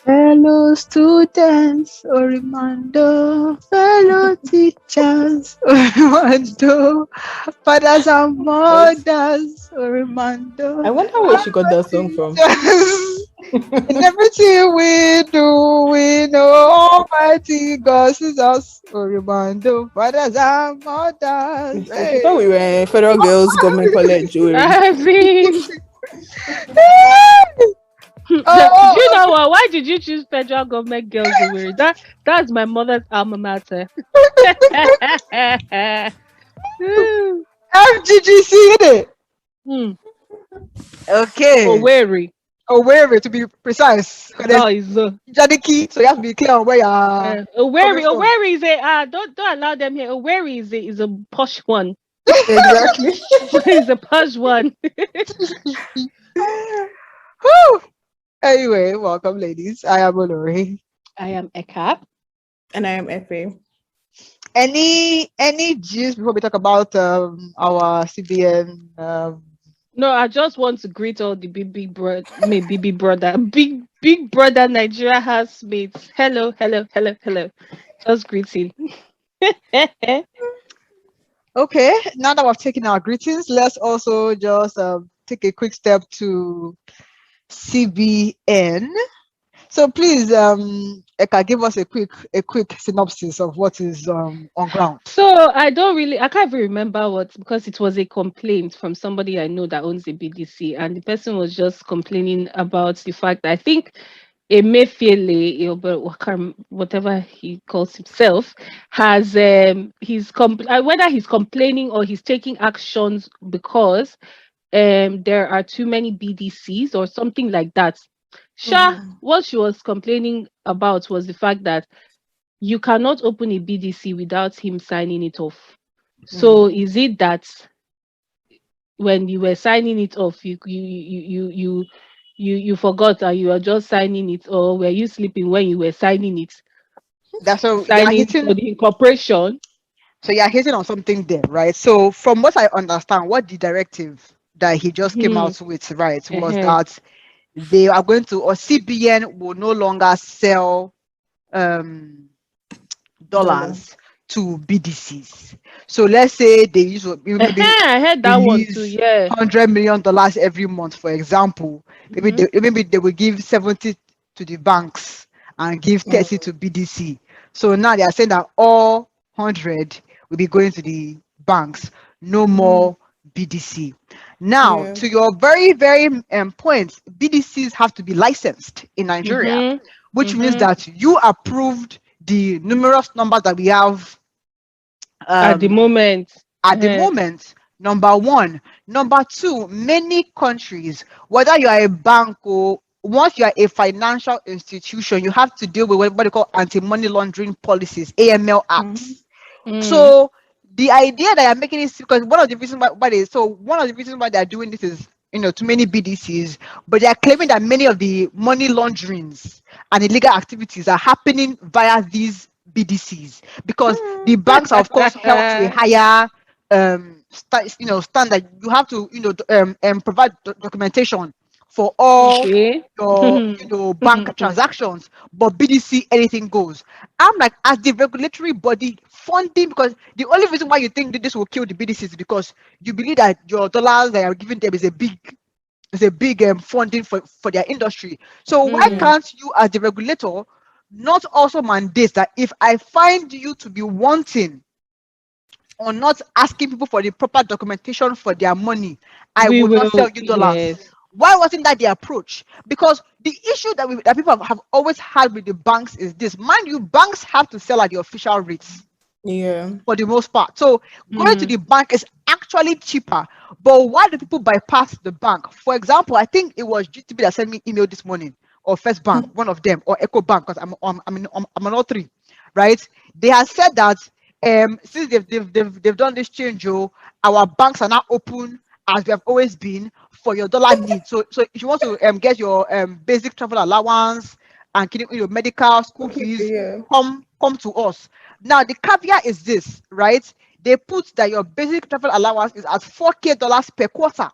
Fellow students, Orimando, fellow teachers, Orimando, fathers and Yes. mothers, Orimando, I wonder where she got that song from. teachers. In everything we do, we know Almighty God is us, Orimando, fathers and mothers. I thought we were in Federal Girls Government College. We're I mean, did you Oh, know what? Why did you choose Federal Government Girls Away? That's my mother's alma mater. FGGC, innit? Hmm. Okay. Owerri. Owerri, to be precise. Because there's Oh, is Jadiki, so you have to be clear on where you're coming Owerri. from. Owerri is a don't allow them here. Owerri is a posh one. exactly. Is a posh one. Whew. Anyway, welcome, ladies. I am Olori. I am Eka. And I am FA. Any gist before we talk about our CBN? No, I just want to greet all the big brother, big brother Nigeria housemates. Hello, hello, hello, hello. Just greeting. Okay, now that we've taken our greetings, let's also just take a quick step to CBN. So please, Eka, give us a quick synopsis of what is on ground. So I can't even remember what, because it was a complaint from somebody I know that owns a BDC, and the person was just complaining about the fact that I think Emefiele, whatever he calls himself, has whether he's complaining or he's taking actions because there are too many BDCs or something like that. What she was complaining about was the fact that you cannot open a BDC without him signing it off. So is it that when you were signing it off, you forgot and you were just signing it, or were you sleeping when you were signing it, That's so you're signing for hitting. the incorporation? So you're hitting on something there, right? So from what I understand, what the directive that he just came Hmm. out with, right, was Uh-huh. that they are going to, or CBN will no longer sell um Dollar. dollars to BDCs. So let's say they use maybe I heard that one too. release Yeah. $100 million every month, for example. Hmm. Maybe they will give 70 to the banks and give 30 to BDC. So now they are saying that all 100 will be going to the banks, no more BDC. Now, Yeah. to your very, very point, BDCs have to be licensed in Nigeria, Hmm. which means Hmm. that you approved the numerous numbers that we have At the um, moment. at the Uh-huh. moment. Number one. Number two, many countries, whether you are a bank or once you are a financial institution, you have to deal with what they call anti-money laundering policies, AML acts. Mm. So the idea that I'm making is because one of the reasons why they are doing this is, too many BDCs, but they are claiming that many of the money launderings and illegal activities are happening via these BDCs because the banks are of course held to a higher standard. You have to provide documentation for all Okay. your bank transactions, but BDC anything goes. I'm like, as the regulatory body funding, because the only reason why you think that this will kill the BDC is because you believe that your dollars that are giving them is a big funding for their industry. So why Mm. can't you, as the regulator, not also mandate that if I find you to be wanting or not asking people for the proper documentation for their money, I We will not sell will, you dollars? yes. Why wasn't that the approach? Because the issue that people have always had with the banks is this. Mind you, banks have to sell at the official rates Yeah. for the most part. So going to Mm. the bank is actually cheaper. But why do people bypass the bank? For example, I think it was GTB that sent me email this morning, or First Bank, one of them, or Echo Bank, because I'm on all three, right? They have said that since they've done this change, our banks are now open as we have always been for your dollar needs. So if you want to get your basic travel allowance and medical school fees, Yeah. come to us. Now the caveat is this, right? They put that your basic travel allowance is at $4K per quarter.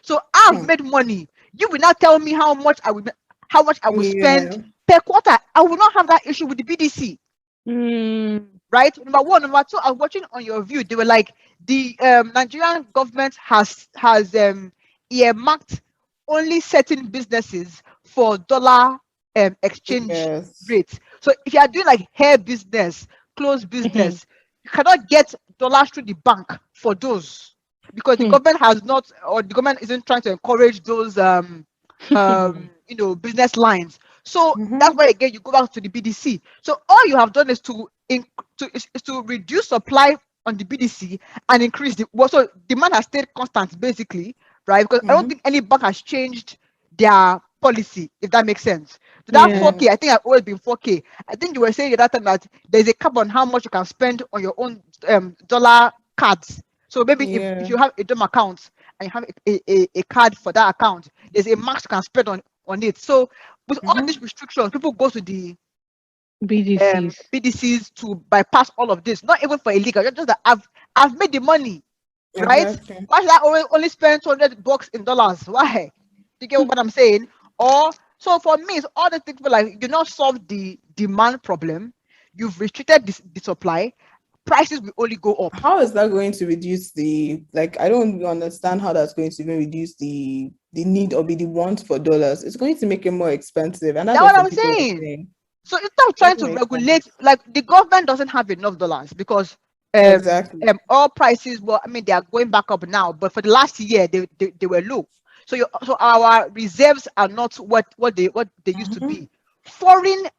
So I've made money. You will not tell me how much I will spend Yeah. per quarter. I will not have that issue with the BDC. Right? Number one. Number two, I was watching on your view. They were like, the Nigerian government has earmarked only certain businesses for dollar exchange Yes. rates. So if you are doing like hair business, clothes business, you cannot get dollars through the bank for those, because the government has not, or the government isn't trying to encourage those business lines. So that's why again you go back to the BDC. So all you have done is to reduce supply on the BDC and increase the so demand has stayed constant basically, right? Because I don't think any bank has changed their policy, if that makes sense. So that 4K, I think I've always been 4K. I think you were saying at that time that there's a cap on how much you can spend on your own dollar cards. So maybe if you have a DOM account and you have a card for that account, there's a max you can spend on it. So with all these restrictions, people go to the BDCs to bypass all of this. Not even for illegal, just that I've made the money, right? Exactly. Why should I only spend $200 in dollars? Why? Do you get what I'm saying? Or so for me, it's all the things like you not solve the demand problem, you've restricted the supply, prices will only go up. How is that going to reduce the, like, I don't understand how that's going to even reduce the need or be the want for dollars. It's going to make it more expensive, and that's That's what what some I'm people are saying. saying. So instead of trying to Doesn't make regulate, sense. like the government doesn't have enough dollars because Exactly. oil prices, well, I mean, they are going back up now, but for the last year they were low. So so our reserves are not what they used to be. Foreign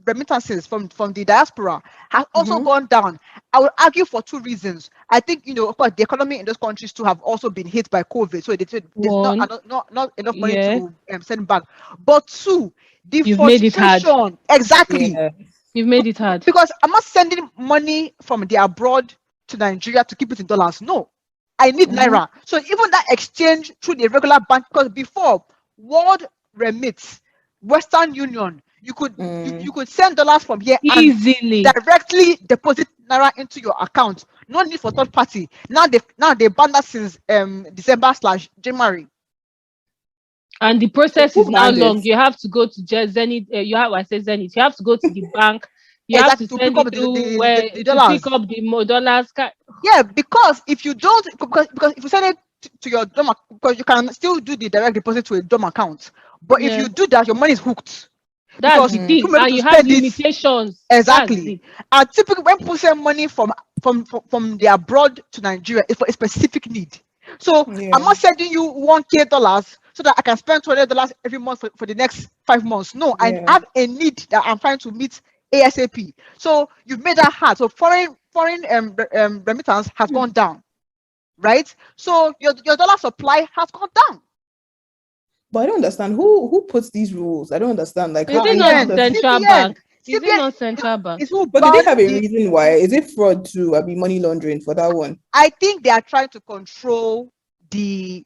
remittances from the diaspora has also gone down. I would argue for two reasons. I think of course the economy in those countries too have also been hit by COVID, so there's not enough money to send back. But two, the You've made it hard. frustration, exactly. Yeah. You've made it hard. Because I'm not sending money from the abroad to Nigeria to keep it in dollars. No, I need naira. So even that exchange through the regular bank, because before World Remits, Western Union, you could you could send dollars from here Easily. and directly deposit naira into your account. No need for third party. Now they banned that since December/January. And the process Who is now banned it? long. You have to go to Zenith. You have to go to the bank. You have Exactly, to to send pick up it the to dollars. pick up the dollars. Yeah, because if you don't, because if you send it to your DOM, because you can still do the direct deposit to a DOM account, but if you do that, your money is hooked. That's Because the thing. you able And to you have spend it limitations. exactly. And typically, when people send money from the abroad to Nigeria, it's for a specific need. So I'm not sending you $1K so that I can spend $200 every month for the next 5 months. No, I have a need that I'm trying to meet ASAP. So you've made that hard. So foreign remittance has gone down, right? So your dollar supply has gone down. But I don't understand who puts these rules. I don't understand. Like, Is how it not the central CBN. bank? Is it not central bank? Is who But do they have a banned reason why? Is it fraud too? I be money laundering for that one. I think they are trying to control the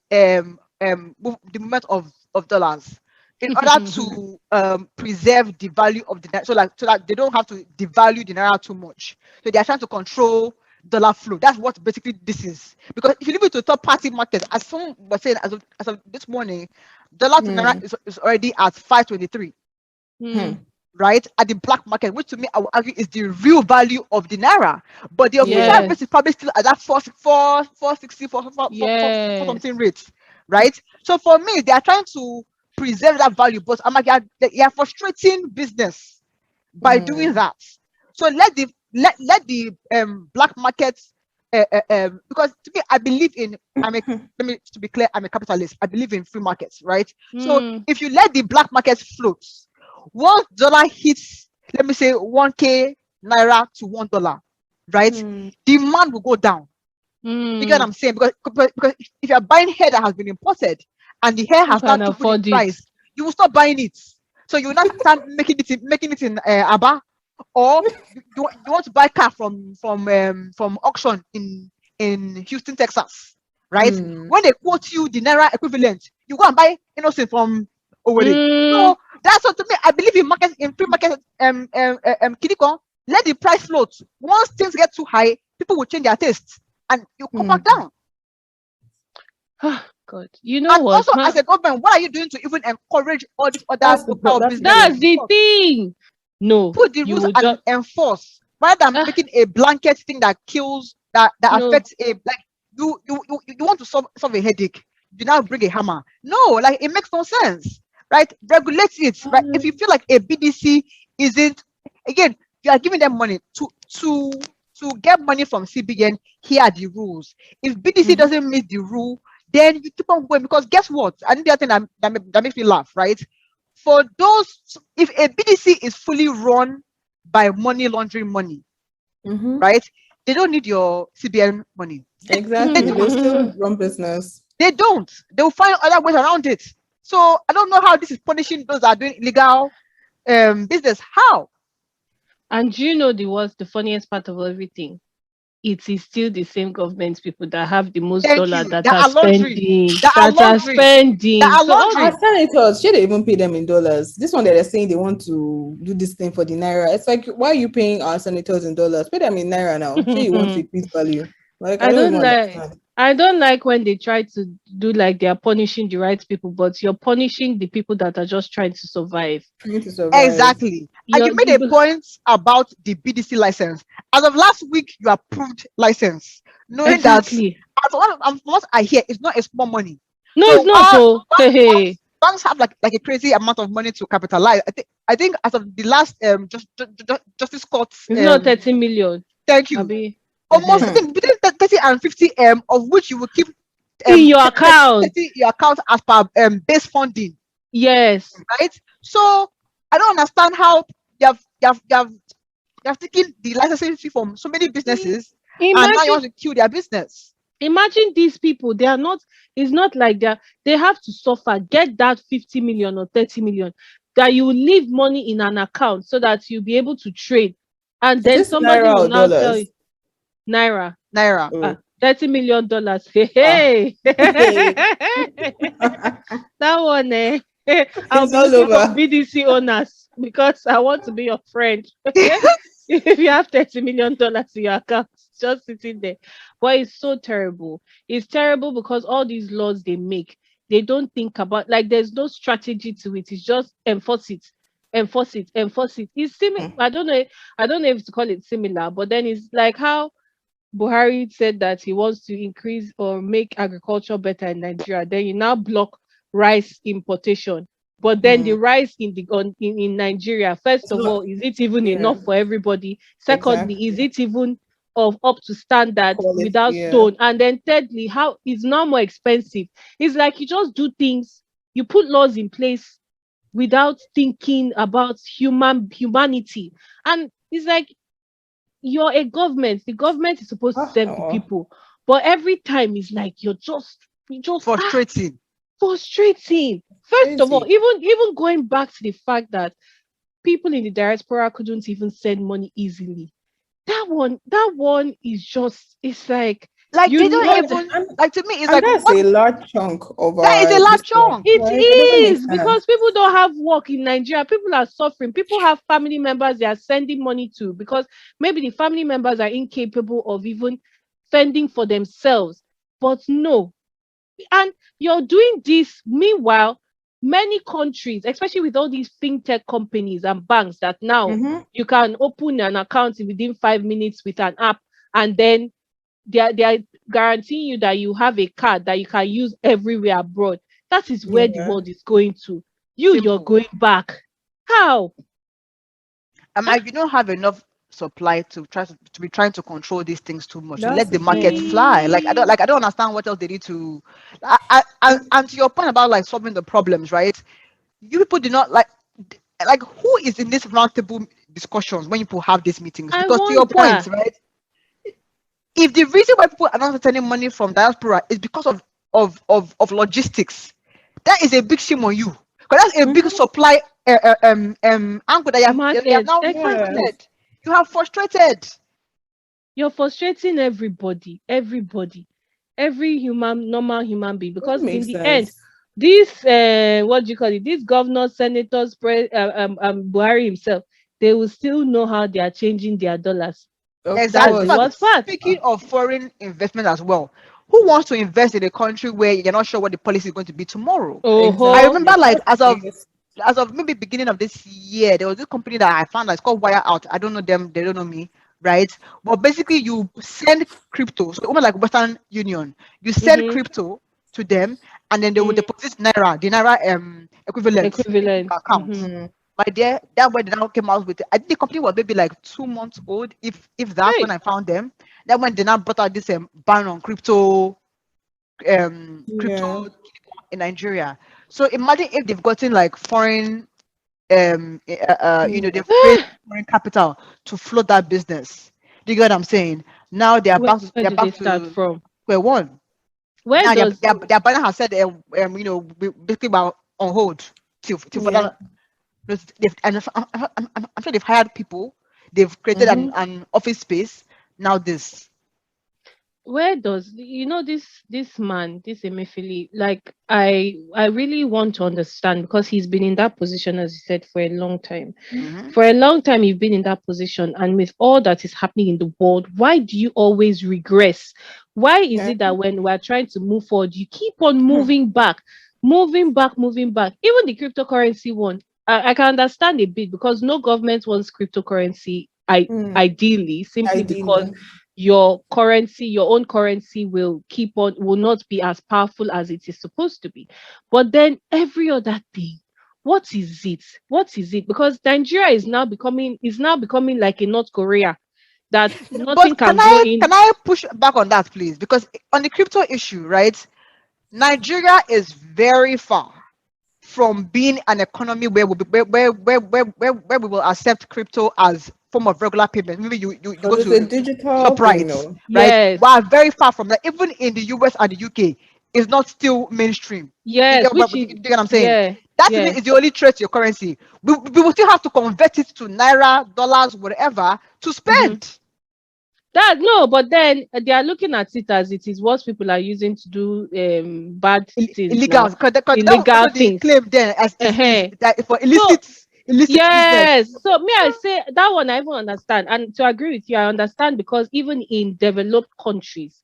movement of dollars in order to preserve the value of the naira, so that they don't have to devalue the naira too much. So they are trying to control dollar flow. That's what basically this is. Because if you leave it to third party market, as someone was saying as of this morning, dollar to naira is already at 523. Right, at the black market, which to me I would argue is the real value of the naira, but the official rate is probably still at that 460 something rates, right? So for me, they are trying to preserve that value, but I'm like, they are frustrating business by doing that. So let the black markets because to me, I believe in to be clear, I'm a capitalist. I believe in free markets, right? So if you let the black market float, once dollar hits, let me say 1K naira to $1, right? Demand will go down. You get what I'm saying? Because if you're buying hair that has been imported and the hair has not tripled in price, you will stop buying it. So you will not start making it in Aba, or you want to buy car from auction in Houston, Texas, right? When they quote you the naira equivalent, you go and buy innocent from Owerri. So that's what to me. I believe in market, in free market. Kidiko, let the price float. Once things get too high, people will change their tastes and you come back down. God. You know And what? also, as a government, what are you doing to even encourage all these other That's the local that's businesses? That's the thing. No, Put the you rules will and just enforce, rather than ah, making a blanket thing that kills, that no. affects a, like, you want to solve a headache, you now bring a hammer. No, like, it makes no sense, right? Regulate it, right? If you feel like a BDC isn't, again, you are giving them money to get money from CBN. Here are the rules. If BDC doesn't meet the rule, then you keep on going, because guess what? I think the other thing that makes me laugh, right? For those, if a BDC is fully run by money laundering money, right? They don't need your CBN money. Exactly. They'll still run business. They don't. They'll find other ways around it. So I don't know how this is punishing those that are doing illegal business. How? And you know the funniest part of everything? It is still the same government people that have the most Thank dollar you. that That are are laundering. spending, That are that are laundering. That spending. are So all Our laundering. senators, should they even pay them in dollars? This one that they're saying they want to do this thing for the naira. It's like, why are you paying our senators in dollars? Pay them in naira now. Sure, you want to increase value. Like, I I don't don't even like understand. I don't like when they try to do like they are punishing the right people, but you're punishing the people that are just trying to survive. Trying to survive. Exactly. And you made You a point about the BDC license. As of last week, you approved license, knowing exactly. that, from what I hear, it's not a small money. No, So it's not. Oh, hey, hey. banks have like a crazy amount of money to capitalize. I think as of the last justice court, It's not 30 million. thank you, Abi. almost, I think between 30 and 50 of which you will keep In your account. 30 your account as per base funding, Yes. right? So I don't understand how you have taken the licensing fee from so many businesses, and now you Imagine want to kill their business. imagine these people, they are not, it's not like they have to suffer, get that 50 million or 30 million, that you will leave money in an account so that you'll be able to trade. And Is then this somebody naira will or now tell you, dollars? Naira. Naira. Oh. $30 million. Hey, Hey. that one, eh? I'll It's be all looking for over. BDC owners because I want to be your friend. If you have $30 million in your account, just sitting there. But it's so terrible. It's terrible because all these laws they make, they don't think about, like, there's no strategy to it. It's just enforce it, enforce it, enforce it. It's similar. I don't know if to call it similar, but then it's like how Buhari said that he wants to increase or make agriculture better in Nigeria. Then you now block rice importation. But then the rice in Nigeria, first of all, is it even Yeah, enough for everybody? Secondly, is exactly. it even of up to standard Quality, without yeah. stone? And then thirdly, how is now more expensive? It's like you just do things, you put laws in place without thinking about humanity. And it's like you're a government. The government is supposed to serve the Oh, people, but every time it's like you just Frustrating. frustrating. First of all, crazy. even going back to the fact that people in the diaspora couldn't even send money easily. That one is just, it's like Like, you they don't know even, like, to me, it's And like, that's what? a large chunk of That is our a large this thing. chunk. it Like, it doesn't make is sense. because people don't have work in Nigeria. People are suffering. People have family members they are sending money to because maybe the family members are incapable of even fending for themselves. But no, and you're doing this meanwhile, many countries, especially with all these fintech companies and banks, that now you can open an account within 5 minutes with an app, and then they are guaranteeing you that you have a card that you can use everywhere abroad. That is where the Yeah. world is going to. You're Simple. going back. How? You don't have enough supply to be trying to control these things too much. So That's let the the market thing. fly. I don't understand what else they need to. And to your point about like solving the problems, right? You people do not like who is in this roundtable discussions when you people have these meetings? I Because to your point, wonder. right? If the reason why people are not sending money from diaspora is because of logistics, that is a big shame on you. Because that's a big supply angle that you have Market. now Yeah. frustrated. You have frustrated. You're frustrating everybody. Every normal human being, Doesn't because make in the end, sense. these what do you call it, these governors, senators, Buhari himself, they will still know how they are changing their dollars. Of That's Exactly. the course. In fact, worst part. speaking of foreign investment as well, who wants to invest in a country where you're not sure what the policy is going to be tomorrow? I Oh, remember, like, That's the biggest- as of maybe beginning of this year, there was this company that I found that's called Wire Out. I don't know them, they don't know me, right? But basically, you send crypto, so almost like Western Union, you send crypto to them, and then they will deposit naira, the naira equivalent in equivalent. your account. Mm. My dear, that way they now came out with it. I think the company was maybe like 2 months old, if that's Hey, when I found them. That when they now brought out this ban on crypto Yeah. in Nigeria. So imagine if they've gotten like foreign they've raised foreign capital to float that business. Do you get what I'm saying? Now where do they start to from? square one. Where Now does their banner has said basically about on hold till Yeah. further. I'm sure they've hired people, they've created an office space. Now this. where does this man, this Emefiele, like I really want to understand, because he's been in that position, as you said, for a long time. For a long time you've been in that position, and with all that is happening in the world, why do you always regress? Why is it that when we're trying to move forward, you keep on moving back, moving back? Even the cryptocurrency one, I can understand a bit, because no government wants cryptocurrency, ideally, simply because Ideally. your currency, your own currency, will not be as powerful as it is supposed to be. But then every other thing, what is it? What is it? Because Nigeria is now becoming like a North Korea, that nothing But can go in. can I push back on that, please? Because on the crypto issue, right? Nigeria is very far from being an economy where where we will accept crypto as form of regular payment. Maybe you go Because it's a to digital thing, ShopRite, no? right? Yes, We are very far from that. Even in the US and the UK, it's not still mainstream. yes, which You is, get what I'm saying? yeah, That yes. is the only trade to your currency. We will still have to convert it to naira, dollars, whatever to Mm-hmm. spend. That no, but then they are looking at it as it is what people are using to do bad things Illegal, now, because that was illegal also the things. claim then as is Uh-huh. that for So illicit business. yes, so me, I say that one I even understand, and to agree with you, I understand, because even in developed countries,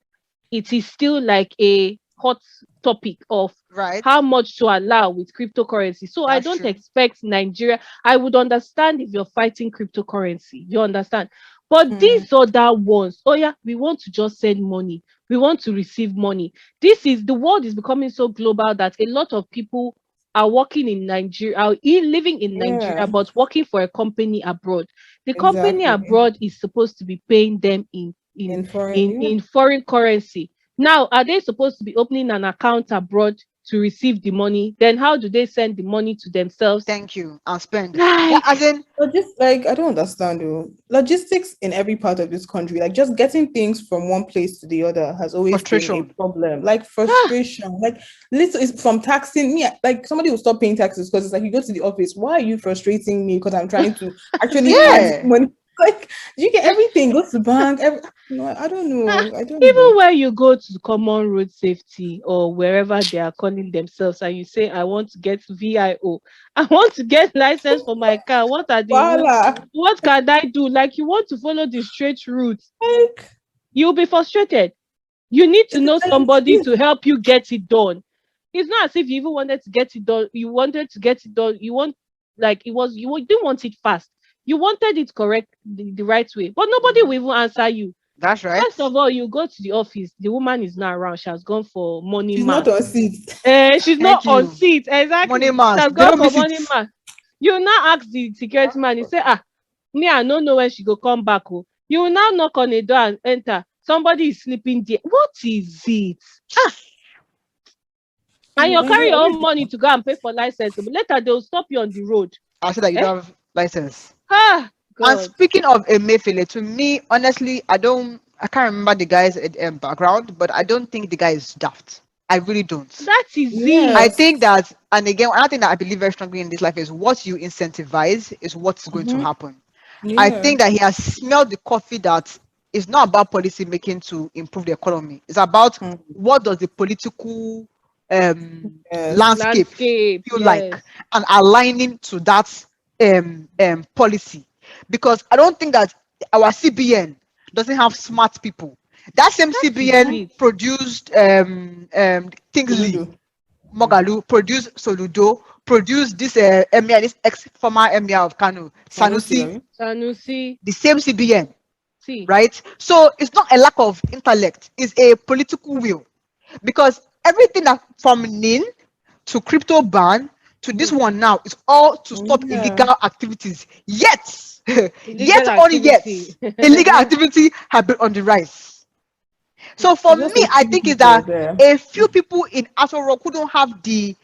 it is still like a hot topic of Right, how much to allow with cryptocurrency. So I that's don't true. expect Nigeria. I would understand if you're fighting cryptocurrency. You understand? But these other ones, oh yeah, we want to just send money. We want to receive money. The world is becoming so global that a lot of people are working in Nigeria, living in Yeah, Nigeria, but working for a company abroad. The company exactly. abroad is supposed to be paying them in in In foreign, in yeah. in foreign currency. Now, are they supposed to be opening an account abroad to receive the money? Then how do they send the money to themselves? Thank you. And spend. Yeah, Like, as in But just like I don't understand though. Logistics in every part of this country, like just getting things from one place to the other has always been a frustration. problem. Like ah, frustration. Like little is from taxing me. Like somebody will stop paying taxes because it's like you go to the office. Why are you frustrating me? Because I'm trying to actually add Yeah. money. Like you get everything, go to bank. No, I don't know. I don't know. even when you go to common road safety or wherever they are calling themselves, and you say, I want to get VIO, I want to get license for my car, what are the rules? Voila. What can I do? Like, you want to follow the straight route, Like you'll be frustrated. You need to know somebody it's to help you get it done. It's not as if you even wanted to get it done. You wanted to get it done. You want, like, you didn't want it fast. You wanted it correct, the right way, but nobody will even answer you. That's right. First of all, you go to the office, the woman is not around. She has gone for morning she's not mass. on seat. She's not Thank on you. seat. Money Exactly. She mass. has They gone don't for miss it. morning mass. You now ask the security man, you say, me, I don't know when she go come back. Oh. You will now knock on the door and enter. Somebody is sleeping there. What is it? And you carry Nigeria, your where's own money to go and pay for license, but later they'll stop you on the road. I'll say that you Eh? don't have license. Ah, And God. speaking of Emefiele, to me, honestly, I can't remember the guy's background, but I don't think the guy is daft. I really don't. That is I it. think that, and again, another thing that I believe very strongly in this life is what you incentivize is what's going to happen. I Yeah. think that he has smelled the coffee that it's not about policy making to improve the economy. It's about what does the political Yes. landscape Landscape, feel like, yes. and aligning to that policy. Because I don't think that our CBN doesn't have smart people That same That is CBN it. produced Kingsley Oludo. Mogalu, produced Soludo, produced this emir, this ex-former emir of Kano, Sanusi, Sanusi, right? Sanusi, the same CBN, see. right? So it's not a lack of intellect, it's a political will. Because everything that from NIN to crypto ban to this one now is all to stop Yeah. illegal activities. Yet, yet Illegal only yet, activity. illegal activity have been on the rise. So for It's just me, a I few think is people that there. a few people in Aso Rock who don't have the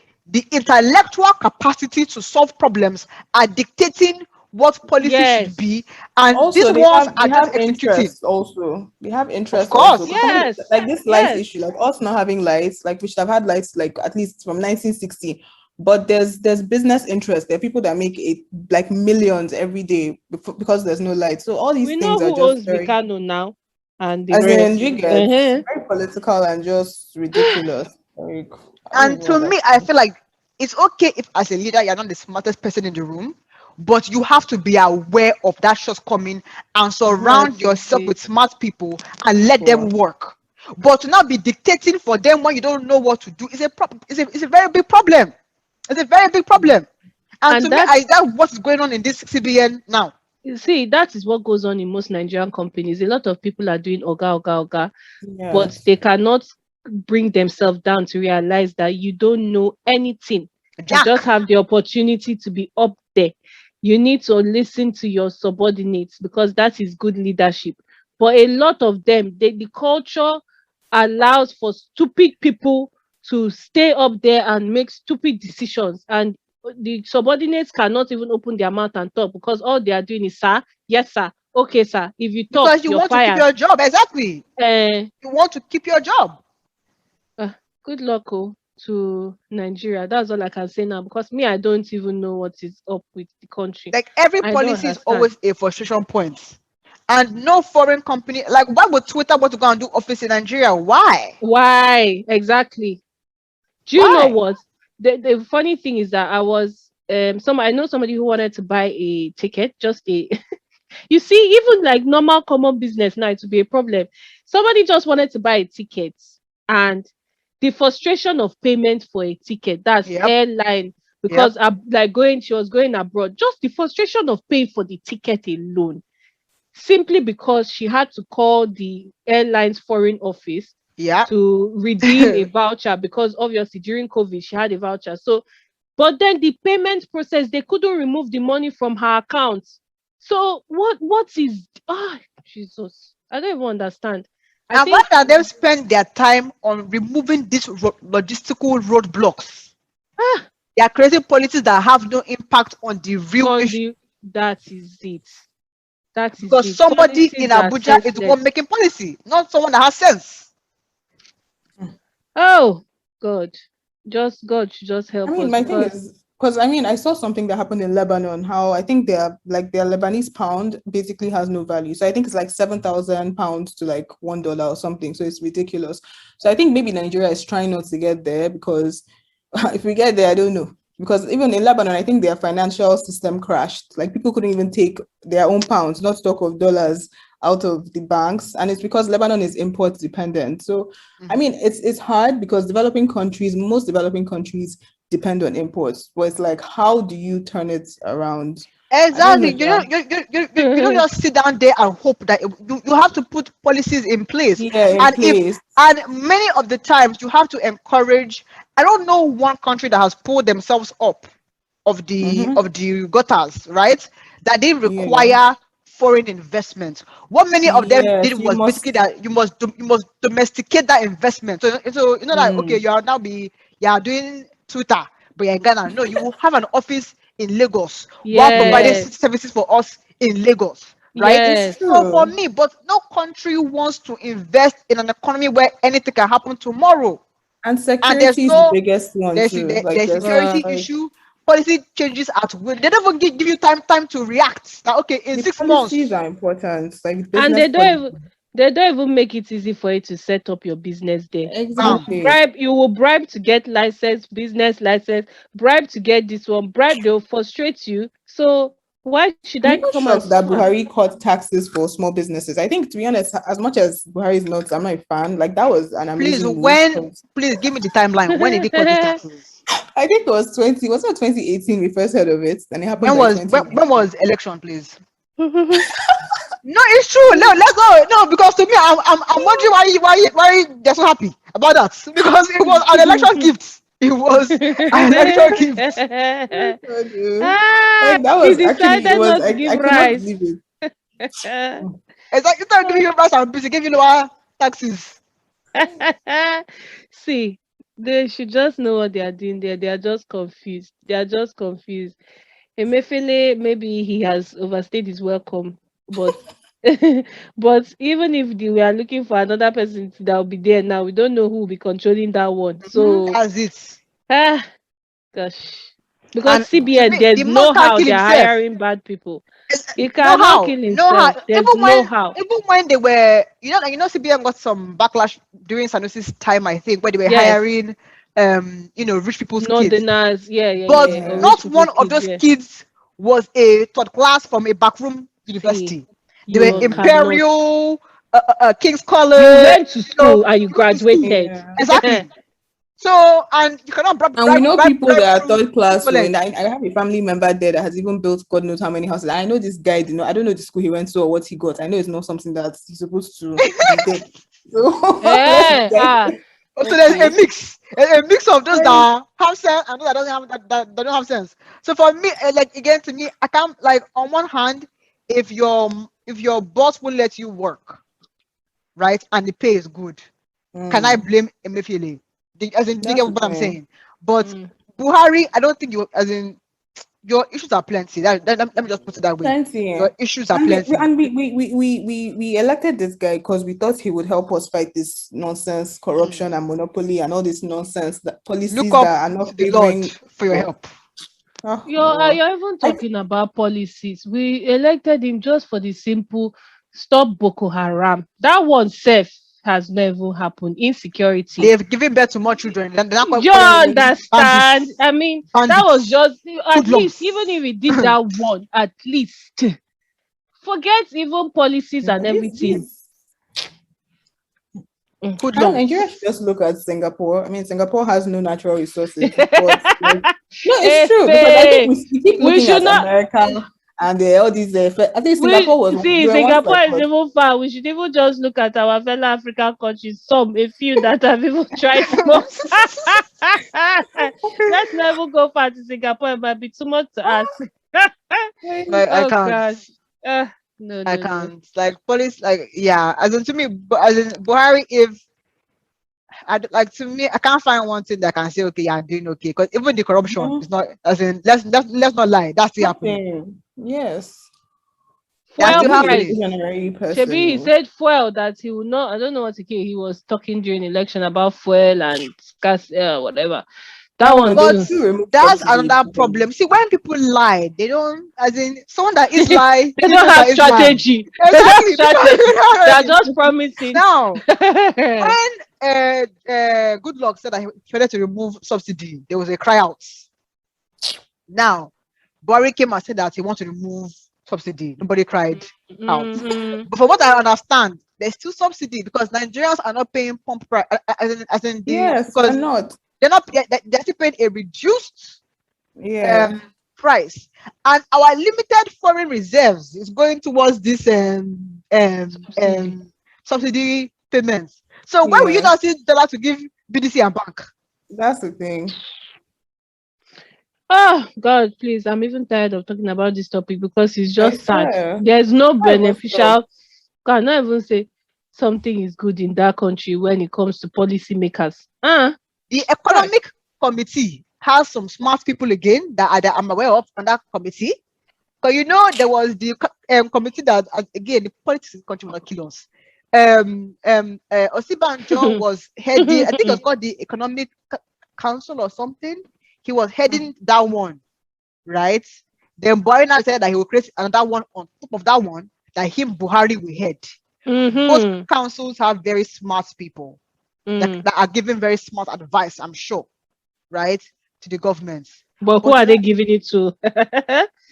intellectual capacity to solve problems are dictating what policy should Yes. be, and these Also, ones they are just have executing. interest also. They have Of interest also. course. Because somebody Yes. like this lights Yes. issue, like us not having lights, like we should have had lights like at least from 1960. But there's business interest. There are people that make it like millions every day because there's no light. So all these We know things are who just owns very, Mikano now and the as in rest. you get Uh-huh. very political and just ridiculous. Like I don't And even to me, I understand. feel like it's okay if as a leader you're not the smartest person in the room, but you have to be aware of that shortcoming and surround yourself Exactly. with smart people and let them Sure. work. But to not be dictating for them when you don't know what to do is it's a very big problem. It's a very big problem. And to And me, that's what's going on in this CBN now. you see, that is what goes on in most Nigerian companies. A lot of people are doing oga, but Yes. they cannot bring themselves down to realize that you don't know anything. You Jack. just have the opportunity to be up there. You need to listen to your subordinates because that is good leadership. But a lot of them, the culture allows for stupid people to stay up there and make stupid decisions. And the subordinates cannot even open their mouth and talk because all they are doing is, sir, yes, sir, okay, sir. If you talk, Because you you're want to keep fired. your job. Exactly. Uh, You want to keep your job. Good luck to Nigeria. That's all I can say now because me, I don't even know what is up with the country. Like every I don't policy is understand. always a frustration point. And no foreign company, like why would Twitter want to go and do office in Nigeria? Why? Why exactly? Do you know Why? what? The funny thing is that I know somebody who wanted to buy a ticket, just a you see, even like normal common business now, it would be a problem. Somebody just wanted to buy a ticket and the frustration of payment for a ticket, that's Yep. airline, Yep. because she was going abroad, just the frustration of paying for the ticket alone, simply because she had to call the airline's foreign office Yep. to redeem a voucher because obviously during COVID she had a voucher. So, but then the payment process, they couldn't remove the money from her account. So what is Jesus? I don't even understand. I And why think don't they spend their time on removing these logistical roadblocks? ah They are creating policies that have no impact on the real on issue. the that is it. That is Because it. somebody in Policies are Abuja is the one senseless. making policy, not someone that has sense. Oh God. Just God should just I help mean, us my thing because is because I mean, I saw something that happened in Lebanon. How I think their Lebanese pound basically has no value. So I think it's like 7,000 pounds to like $1 or something. So it's ridiculous. So I think maybe Nigeria is trying not to get there because if we get there, I don't know. Because even in Lebanon, I think their financial system crashed. Like people couldn't even take their own pounds, not talk of dollars, out of the banks, and it's because Lebanon is import dependent. So I mean, it's hard because most developing countries depend on imports. But it's like, how do you turn it around? I don't know, Exactly. You Sha. don't you don't just sit down there and hope that you have to put policies in place. Yeah, in And if place. and many of the times you have to encourage. I don't know one country that has pulled themselves up Mm-hmm. of the gutters, right? That they Yeah. require foreign investment. What many of them did Yes, you was basically must. that you must domesticate that investment. So you know that okay, Mm. you are doing Twitter, but you're in Ghana. No, you will have an office in Lagos while providing Yes, yes, services for us in Lagos, right? it's yes. So for true. me, but no country wants to invest in an economy where anything can happen tomorrow, And and there's security is the no biggest one too. Like there's security Uh, like issue, policy changes at will. They don't even give you time to react. Now, okay, in the 6 months. policies are important, like and business policy. they don't even make it easy for you to set up your business there. Bam. Exactly. You will bribe to get license, business license, bribe to get this one, bribe, they'll frustrate you. So Why should I'm I even come shocked and that suffer? Buhari cut taxes for small businesses. I think, to be honest, as much as Buhari is not, I'm not a fan. Like, that was an Please, amazing move. please give me the timeline. When did he cut these taxes? I think it was 20, was it 2018 we first heard of it? And it happened by When 2019. was election, please? No, it's true. No, let's go. No, because to me, I'm wondering why they're so happy about that. Because it was an election gift. It was an election gift. Like, that He was actually, it decided was, not to give I could not rice. believe it. It's like instead of giving you rice and peace, they give you lower taxes. See, they should just know what they are doing there. They are just confused. They are just confused. Emefiele, maybe he has overstayed his welcome, but but even if we are looking for another person that will be there now, we don't know who will be controlling that one. So, That's it. ah, gosh, because And to CBN, me, the there's man no can't how kill they are himself. hiring bad people. He No cannot how, kill no how. himself. There's no how. Even when they were, CBN got some backlash during Sanusi's time, I think, where they were Yes, hiring, rich people's kids. Northerners, But yeah, or Yeah. rich not one people's of kids, those yeah. kids was a third class from a backroom See, university. They were you cannot. Imperial, King's You College, went to school and you went to school. graduated. Yeah. Exactly. So, and you cannot And we know people bribe that are through third class. So, knowledge. I have a family member there that has even built God knows how many houses. I know this guy, I don't know the school he went to or what he got. I know it's not something that he's supposed to be there. So, Eh, So there's okay. a mix of those that have sense and those that doesn't have that don't have sense. So for me, like again, to me, I can't, like, on one hand, if your boss will let you work, right, and the pay is good, can I blame Emefiele? As in, do you That's get the what I'm thing. saying? But Mm. Buhari, I don't think you, as in, your issues are plenty. Let me just put it that way. Plenty, yeah. Your issues are And plenty. we elected this guy because we thought he would help us fight this nonsense, corruption and monopoly and all this nonsense, that policies Look up that are to not the Lord favoring. for your help. Oh, You're even talking about policies. We elected him just for the simple stop Boko Haram. That one self has never happened. Insecurity. They've given birth to more children. They're not You calling understand? bandits. I mean, that was Bandits. just at least, even if Hoodlums. we did that one, at least forget even policies yeah, and everything. and Nigeria should Hoodlums. just look at Singapore. I mean, Singapore has no natural resources, but like, no, it's true because I think Efe, we keep we looking should at not. America and all these. I think We Singapore was see they were once Singapore like is us. even far. We should even just look at our fellow African countries. A few that have even tried more. Let's never go far to Singapore. It might be too much to ask. I Oh can't. gosh. No, I no, no. can't. Like police, like, yeah. As in, to me, as in Buhari, if like, to me, I can't find one thing that I can say, okay, yeah, I'm doing okay. Because even the corruption is not, as in, let's not lie. That's still happening. Nothing. Yes. That's Fuel still He's a price. happening. visionary person. Shebi, he said fuel that he will not. I don't know what he was talking during election about fuel and gas, whatever. That Oh no, one they But will too. still remove that's subsidy. another problem. See, when people lie, they don't, as in, someone that is They lie, he don't knows have that is lie. strategy. They don't have Exactly. People strategy. They are already. just promising. Now, when Good Luck said that he wanted to remove subsidy, there was a cry out. Now, Buhari came and said that he wants to remove subsidy. Nobody cried out. Mhm. But from what I understand, there's still subsidy because Nigerians are not paying pump price, Yes, they're because not. they're still paying a reduced Yeah. price, and our limited foreign reserves is going towards this Subsidy. subsidy payments. So where will you Yeah. now see dollar to give BDC and bank? That's the thing. Oh God, please! I'm even tired of talking about this topic because it's I just sad. swear. There's no I was beneficial. Cannot even say something is good in that country when it comes to policymakers. The economic committee has some smart people again that I'm aware of on that committee. Because there was the committee that, again, the politics in the country will not kill us. Osibanjo was heading, I think it was called the Economic Council or something. He was heading that one, right? Then Buhari now said that he will create another one on top of that one that Buhari will head. Both councils have very smart people that are giving very smart advice, I'm sure, right, to the government. But who are they giving it to?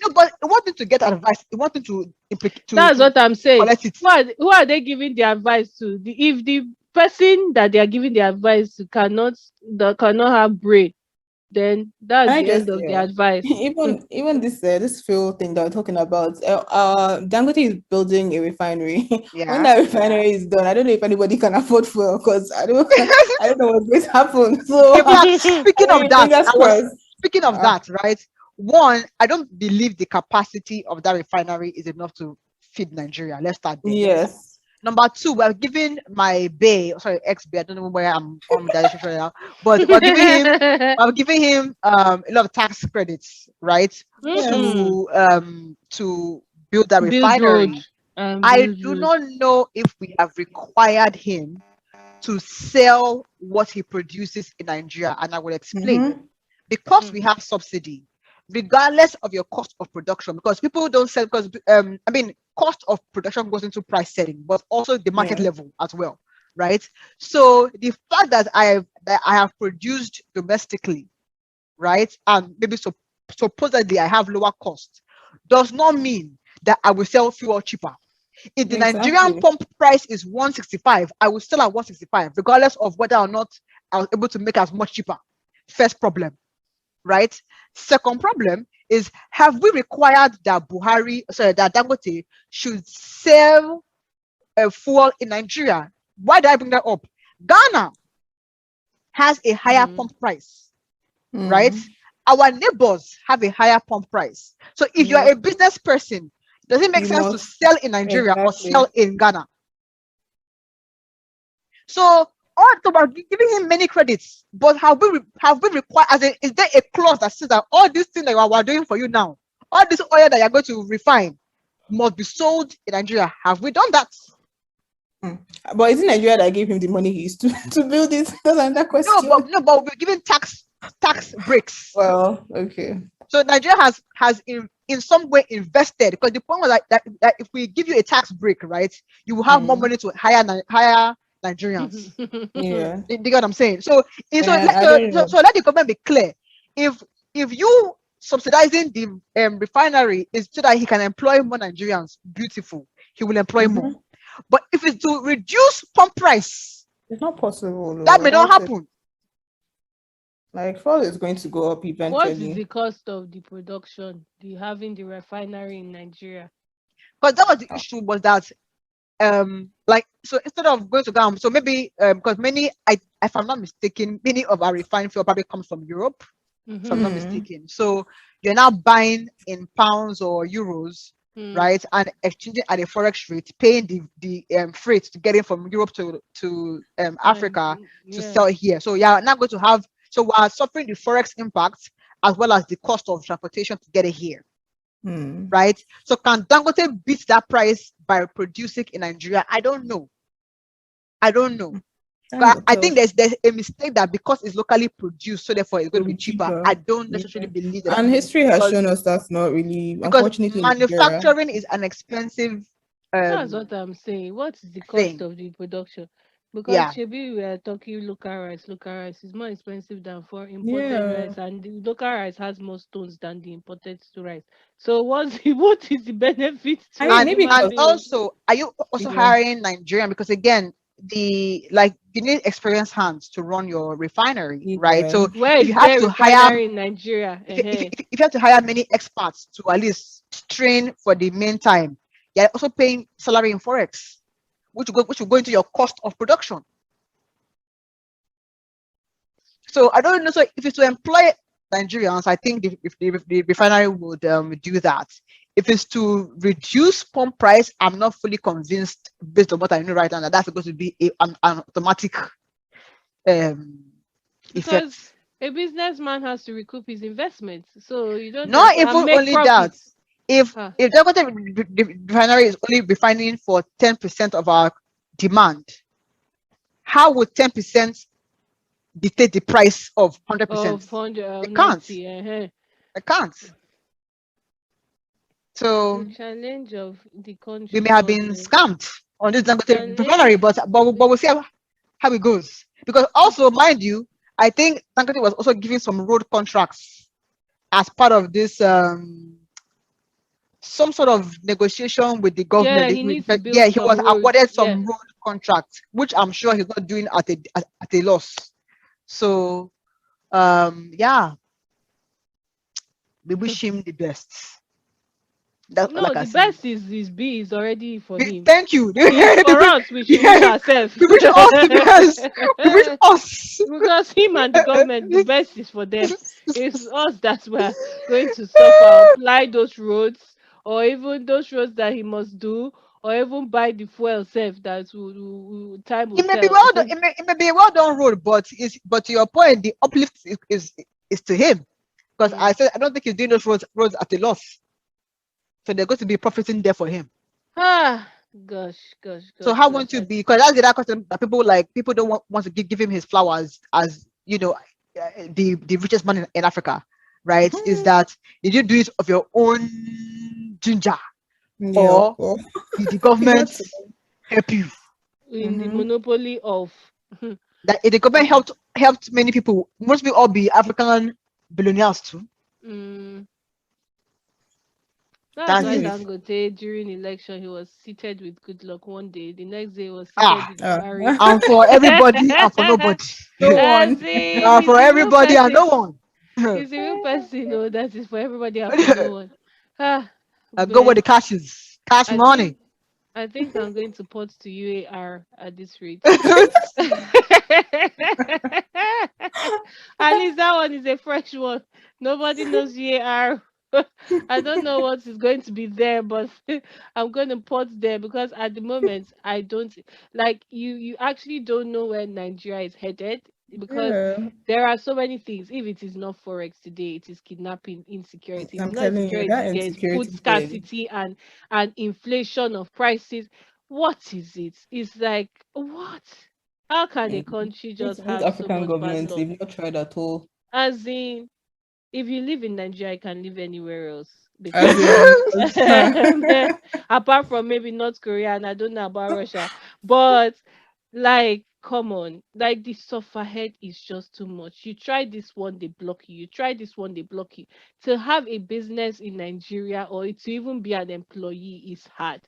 No, but it wanted to get advice. It wanted to That's what I'm saying. collect it. Who are they giving the advice to? If the person that they are giving the advice to cannot have brain, then that's I the just end of the advice. even this fuel thing that we're talking about. Dangote is building a refinery. When Yeah. that refinery is done, I don't know if anybody can afford fuel because I don't know what's going to happen. So In fact, speaking of that, fingers crossed. speaking of that, right? One, I don't believe the capacity of that refinery is enough to feed Nigeria. Let's start there. Yes. Number two, we're giving my ex-bay, I don't know where I'm on that issue right now, but we're giving him a lot of tax credits, right? To build that Build road. refinery. I do not know if we have required him to sell what he produces in Nigeria, and I will explain. Because we have subsidy, regardless of your cost of production, because people don't sell, because cost of production goes into price setting, but also the market level as well, right? So the fact that I have produced domestically, right, and maybe supposedly I have lower cost, does not mean that I will sell fuel cheaper. If the Nigerian pump price is 165, I will sell at 165, regardless of whether or not I was able to make as much cheaper. First problem, right? Second problem is, have we required that that Dangote should sell fuel in Nigeria? Why did I bring that up? Ghana has a higher pump price, right? Our neighbors have a higher pump price. So if you're a business person, does it make sense to sell in Nigeria or sell in Ghana? So we're giving him many credits, but have we required, is there a clause that says that all these things that we're doing for you now, all this oil that you're going to refine must be sold in Nigeria? Have we done that? But is it Nigeria that gave him the money he used to build it? That's another question. No, but we're giving tax breaks. Well, okay. So Nigeria has in some way invested, because the point was that if we give you a tax break, right, you will have more money to hire Nigerians. Yeah. You get what I'm saying? So let the government be clear. If you subsidizing the refinery is so that he can employ more Nigerians, beautiful, he will employ more. But if it's to reduce pump price, it's not possible. That may not happen. Like, fuel is going to go up eventually. What is the cost of the production, having the refinery in Nigeria? Because that was the issue, was that so instead of going to Ghana, so maybe because if I'm not mistaken, many of our refined fuel probably comes from Europe, if I'm not mistaken. So you're now buying in pounds or euros, right, and exchanging at a forex rate, paying the freight to get it from Europe to Africa to sell here. So you're not going to have. So we're suffering the forex impact as well as the cost of transportation to get it here. Right? So can Dangote beat that price by producing in Nigeria? I don't know. But I think there's a mistake that because it's locally produced, so therefore it's going to be cheaper. I don't necessarily believe that. And history has shown us that's not really, unfortunately, manufacturing is an expensive. That's what I'm saying. What is the cost of the production? Because we are talking local rice is more expensive than for imported rice, and the local rice has more stones than the imported rice. So what is the benefit to and also, are you also hiring Nigerian? Because again, you need experienced hands to run your refinery, right? So if you have to hire in Nigeria, if you have to hire many experts to at least train for the meantime, you're also paying salary in forex, which will go into your cost of production. So I don't know. So if it's to employ Nigerians, I think the refinery would do that. If it's to reduce pump price, I'm not fully convinced based on what I know right now that that's going to be an automatic because a businessman has to recoup his investments. So you don't not even only that. If the refinery is only refining for 10% of our demand, how would 10% dictate the price of 100%? It can't. It can't. So the challenge of the country, we may have been scammed on this refinery, but we'll see how it goes. Because also, mind you, I think Dangote was also giving some road contracts as part of this some sort of negotiation with the government. Yeah, he needs to Yeah, build he was some roads. awarded some Yeah. road contract, which I'm sure he's not doing at a loss. So yeah, we wish him the best. That's all I No, can the say. best is B is already for him. Thank you. It's for us. We should wish ourselves. We wish us the best. We wish us. Because him and the government, the best is for them. It's us that we're going to suffer, apply those roads, or even those roads that he must do, or even buy the fuel self that time will It may be tell. well done. It may be a well done road, but to your point, the uplift is to him. Because I said I don't think he's doing those roads at a loss. So they're going to be profiting there for him. Gosh. So how won't you be? Because that's the other question that people don't want to give him his flowers as the richest man in Africa, right? Is that did you do it of your own ginger, or did the government help you? In the monopoly of That if the government helped many people, most people all be African billionaires too. That's why it. Dangote during election he was seated with good luck one day. The next day he was seated with Buhari. And for everybody and for nobody. No one. For everybody and no one. He's a real person, no, that is for everybody and for no one. Go where the cash is. Cash money. I think I'm going to port to UAR at this rate. At least that one is a fresh one. Nobody knows UAR. I don't know what is going to be there, but I'm going to port there because at the moment I don't like you actually don't know where Nigeria is headed because there are so many things. If it is not forex today, it is kidnapping, insecurity. If it's not insecurity, there's food scarcity and inflation of prices. What is it? It's like what? How can a country just have African so much governments? bad luck? They've not tried at all. As in, if you live in Nigeria, you can live anywhere else. Apart from maybe North Korea, and I don't know about Russia. But like, come on, like the sufferhead is just too much. You try this one, they block you. You try this one, they block you. To have a business in Nigeria or to even be an employee is hard.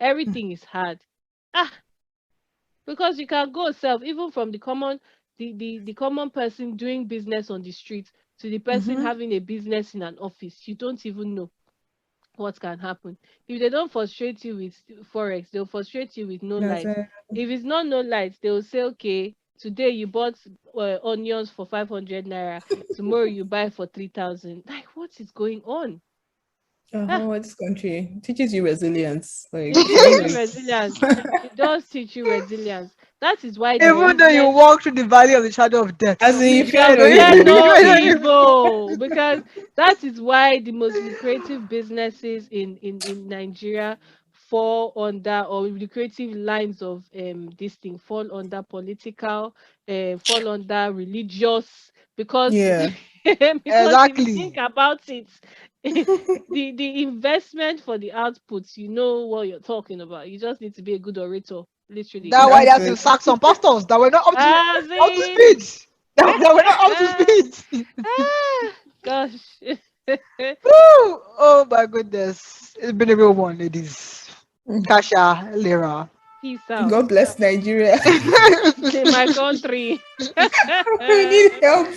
Everything is hard. Because you can go self, even from the common person doing business on the street to the person having a business in an office. You don't even know what can happen. If they don't frustrate you with forex, they'll frustrate you with no light. If it's not no light, they'll say, okay, today you bought onions for 500 naira, tomorrow you buy for 3,000. Like, what is going on? This country teaches you resilience. Like, it teaches you resilience. It does teach you resilience. That is why even though you walk through the valley of the shadow of death, as in you fear no evil, because that is why the most lucrative businesses in Nigeria fall under, or lucrative lines of this thing fall under political, fall under religious, because because exactly. if you think about it, the investment for the outputs, you know what you're talking about. You just need to be a good orator. Literally. That's why they have to sack some pastors that were not up to speed. That were not up to speed. Gosh. Oh my goodness. It's been a real one, ladies. Kasha, Lera. Peace out. God bless Nigeria. In my country. We need help.